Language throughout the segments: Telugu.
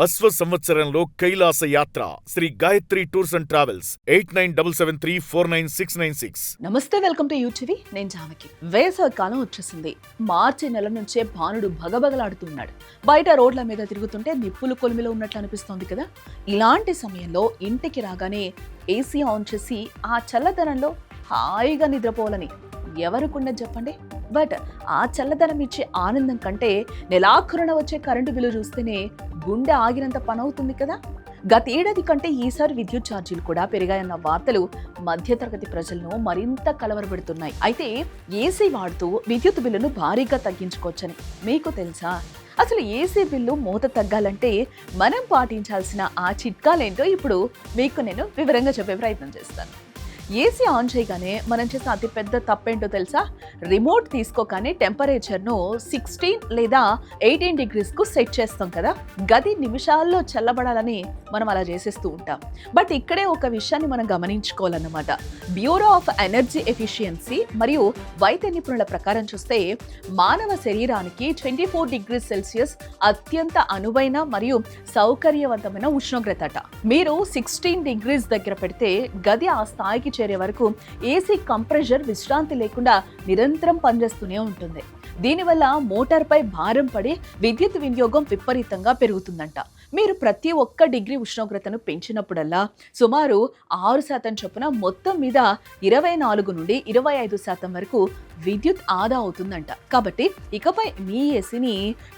అశ్వ సంవత్సరంలో కైలాస యాత్ర Shri Gayatri tours and travels 8977349696. నమస్తే, వెల్కమ్ టు యూటీవీ. నేను జానకి. వేసవి కాలం వచ్చేసింది. మార్చి నెల నుంచే భానుడు భగభగలాడుతున్నాడు. బయట రోడ్ల మీద తిరుగుతుంటే నిప్పులు కొలిమిలో ఉన్నట్లు అనిపిస్తోంది కదా. ఇలాంటి సమయంలో ఇంటికి రాగానే ఏసీ ఆన్ చేసి ఆ చల్లదనంలో హాయిగా నిద్రపోవాలని ఎవరికున్నది చెప్పండి. బట్ ఆ చల్లదనం ఇచ్చే ఆనందం కంటే నెలాఖరున వచ్చే కరెంటు బిల్లు చూస్తేనే గుండె ఆగినంత పనవుతుంది కదా. గత ఏడాది కంటే ఈసారి విద్యుత్ ఛార్జీలు కూడా పెరిగాయన్న వార్తలు మధ్యతరగతి ప్రజలను మరింత కలవరపెడుతున్నాయి. అయితే ఏసీ వాడుతూ విద్యుత్ బిల్లును భారీగా తగ్గించుకోవచ్చని మీకు తెలుసా? అసలు ఏసీ బిల్లు మూత తగ్గాలంటే మనం పాటించాల్సిన ఆ చిట్కాలేంటో ఇప్పుడు మీకు నేను వివరంగా చెప్పే ప్రయత్నం చేస్తాను. ఏసీ ఆన్ చేయగానే మనం చేసిన అతిపెద్ద తప్పేంటో తెలుసా? రిమోట్ తీసుకోగానే టెంపరేచర్ను 16 లేదా 18 డిగ్రీస్కు సెట్ చేస్తాం కదా. గది నిమిషాల్లో చల్లబడాలని మనం అలా చేసేస్తూ ఉంటాం. బట్ ఇక్కడే ఒక విషయాన్ని మనం గమనించుకోవాలన్నమాట. బ్యూరో ఆఫ్ ఎనర్జీ ఎఫిషియన్సీ మరియు వైద్య నిపుణుల ప్రకారం చూస్తే మానవ శరీరానికి 24 డిగ్రీ సెల్సియస్ అత్యంత అనువైన మరియు సౌకర్యవంతమైన ఉష్ణోగ్రత అట. మీరు 16 డిగ్రీస్ దగ్గర పెడితే గది ఆ స్థాయికి చేరే వరకు ఏసీ కంప్రెషర్ విశ్రాంతి లేకుండా నిరంతరం పనిచేస్తూనే ఉంటుంది. దీనివల్ల మోటార్పై భారం పడి విద్యుత్ వినియోగం విపరీతంగా పెరుగుతుందంట. మీరు ప్రతి ఒక్క డిగ్రీ ఉష్ణోగ్రతను పెంచినప్పుడల్లా సుమారు 6% చొప్పున మొత్తం మీద 24 నుండి 25% వరకు విద్యుత్ ఆదా అవుతుందంట. కాబట్టి ఇకపై మీ ఏసీని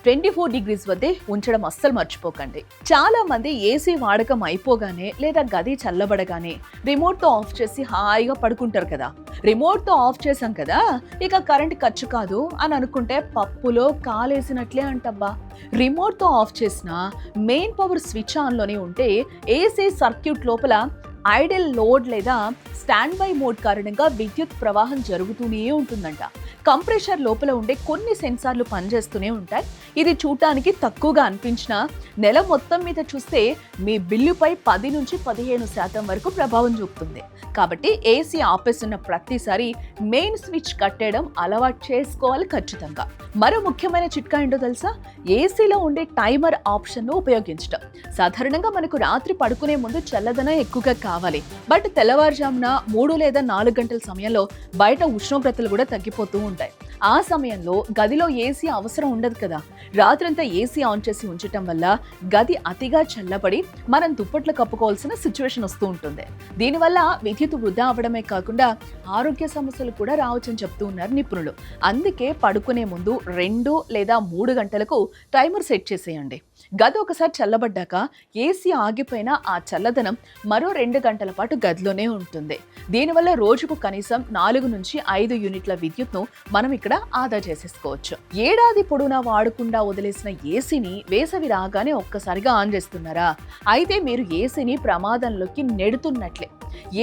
24 డిగ్రీస్ వద్దే ఉంచడం అస్సలు మర్చిపోకండి. చాలా మంది ఏసీ వాడకం అయిపోగానే లేదా గది చల్లబడగానే రిమోట్తో ఆఫ్ చేసి హాయిగా పడుకుంటారు కదా. రిమోట్తో ఆఫ్ చేసాం కదా, ఇక కరెంట్ ఖర్చు కాదు అని అనుకుంటే పప్పులో కాలేసినట్లే అంటబ్బా. రిమోట్తో ఆఫ్ చేసిన మెయిన్ పవర్ స్విచ్ ఆన్లోనే ఉంటే ఏసీ సర్క్యూట్ లోపల ఐడల్ లోడ్ లేదా స్టాండ్ బై మోడ్ కారణంగా విద్యుత్ ప్రవాహం జరుగుతూనే ఉంటుందంట. కంప్రెషర్ లోపల ఉండే కొన్ని సెన్సార్లు పనిచేస్తూనే ఉంటాయి. ఇది చూడటానికి తక్కువగా అనిపించినా నెల మొత్తం మీద చూస్తే మీ బిల్లుపై 10 నుంచి 15% వరకు ప్రభావం చూపుతుంది. కాబట్టి ఏసీ ఆపేస్తున్న ప్రతిసారి మెయిన్ స్విచ్ కట్టేయడం అలవాటు చేసుకోవాలి ఖచ్చితంగా. మరో ముఖ్యమైన చిట్కా ఏంటో తెలుసా? ఏసీలో ఉండే టైమర్ ఆప్షన్ను ఉపయోగించడం. సాధారణంగా మనకు రాత్రి పడుకునే ముందు చల్లదనం ఎక్కువగా కావాలి. బట్ తెల్లవారుజామున 3 లేదా 4 గంటల సమయంలో బయట ఉష్ణోగ్రతలు కూడా తగ్గిపోతూ ఉంటాయి. ఆ సమయంలో గదిలో ఏసీ అవసరం ఉండదు కదా. రాత్రంతా ఏసీ ఆన్ చేసి ఉంచటం వల్ల గది అతిగా చల్లబడి మనం దుప్పట్లు కప్పుకోవాల్సిన సిచ్యువేషన్ వస్తూ ఉంటుంది. దీనివల్ల విద్యుత్ వృధా అవడమే కాకుండా ఆరోగ్య సమస్యలు కూడా రావచ్చని చెప్తూ ఉన్నారు నిపుణులు. అందుకే పడుకునే ముందు 2 లేదా 3 గంటలకు టైమర్ సెట్ చేసేయండి. గది ఒకసారి చల్లబడ్డాక ఏసీ ఆగిపోయినా ఆ చల్లదనం మరో 2 గంటల పాటు గదిలోనే ఉంటుంది. దీనివల్ల రోజుకు కనీసం 4 నుంచి 5 యూనిట్ల విద్యుత్ను మనం ఇక్కడ ఆదా చేసేసుకోవచ్చు. ఏడాది పొడవునా వాడకుండా వదిలేసిన ఏసీని వేసవి రాగానే ఒక్కసారిగా ఆన్ చేస్తున్నారా? అయితే మీరు ఏసీని ప్రమాదంలోకి నెడుతున్నట్లే.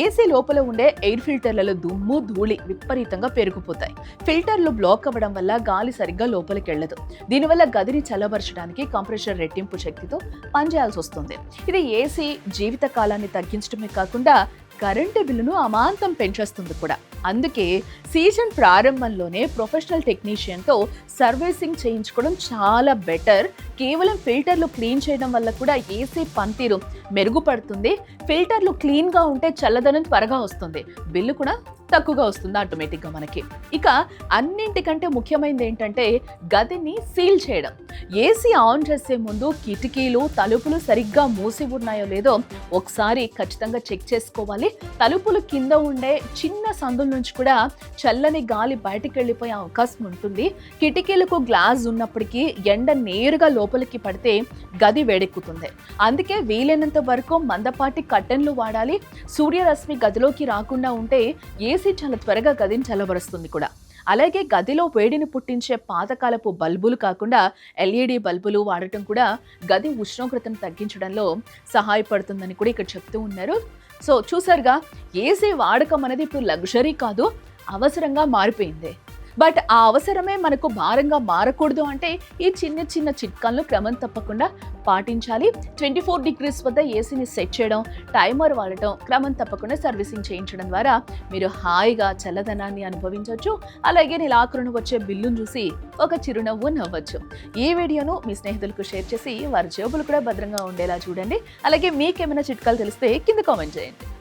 ఏసీ లోపల ఉండే ఎయిర్ ఫిల్టర్లలో దుమ్ము ధూళి విపరీతంగా పెరిగిపోతాయి. ఫిల్టర్లు బ్లాక్ అవ్వడం వల్ల గాలి సరిగ్గా లోపలికి వెళ్ళదు. దీనివల్ల గదిని చల్లబరచడానికి కంప్రెషర్ రెట్టింపు శక్తితో పనిచేయాల్సి వస్తుంది. ఇది ఏసీ జీవిత కాలాన్ని తగ్గించడమే కాకుండా కరెంటు బిల్లును అమాంతం పెంచేస్తుంది కూడా. అందుకే సీజన్ ప్రారంభంలోనే ప్రొఫెషనల్ టెక్నీషియన్తో సర్వీసింగ్ చేయించుకోవడం చాలా బెటర్. కేవలం ఫిల్టర్లు క్లీన్ చేయడం వల్ల కూడా ఏసీ పనితీరు మెరుగుపడుతుంది. ఫిల్టర్లు క్లీన్గా ఉంటే చల్లదనం త్వరగా వస్తుంది, బిల్లు కూడా తక్కువగా వస్తుంది ఆటోమేటిక్గా మనకి. ఇక అన్నింటికంటే ముఖ్యమైనది ఏంటంటే గదిని సీల్ చేయడం. ఏసీ ఆన్ చేసే ముందు కిటికీలు తలుపులు సరిగ్గా మూసి ఉన్నాయో లేదో ఒకసారి ఖచ్చితంగా చెక్ చేసుకోవాలి. తలుపులు కింద ఉండే చిన్న సందుల నుంచి కూడా చల్లని గాలి బయటికి వెళ్ళిపోయే అవకాశం ఉంటుంది. కిటికీలకు గ్లాస్ ఉన్నప్పటికీ ఎండ నేరుగా లోపలికి పడితే గది వేడెక్కుతుంది. అందుకే వీలైనంత వరకు మందపాటి కర్టెన్లు వాడాలి. సూర్యరశ్మి గదిలోకి రాకుండా ఉంటే ఏసీ చాలా త్వరగా గదిని చల్లబరుస్తుంది కూడా. అలాగే గదిలో వేడిని పుట్టించే పాతకాలపు బల్బులు కాకుండా LED బల్బులు వాడటం కూడా గది ఉష్ణోగ్రతను తగ్గించడంలో సహాయపడుతుందని కూడా ఇక్కడ చెప్తూ ఉన్నారు. సో చూసారుగా, ఏసీ వాడకం అనేది ఇప్పుడు లగ్జరీ కాదు, అవసరంగా మారిపోయింది. బట్ ఆ అవసరమే మనకు భారంగా మారకూడదు అంటే ఈ చిన్న చిన్న చిట్కాలను క్రమం తప్పకుండా పాటించాలి. 24 degrees వద్ద ఏసీని సెట్ చేయడం, టైమర్ వాడటం, క్రమం తప్పకుండా సర్వీసింగ్ చేయించడం ద్వారా మీరు హాయిగా చల్లదనాన్ని అనుభవించవచ్చు. అలాగే నెలాఖరున వచ్చే బిల్లును చూసి ఒక చిరునవ్వు నవ్వచ్చు. ఈ వీడియోను మీ స్నేహితులకు షేర్ చేసి వారి జేబులు కూడా భద్రంగా ఉండేలా చూడండి. అలాగే మీకేమైనా చిట్కాలు తెలిస్తే కింద కామెంట్ చేయండి.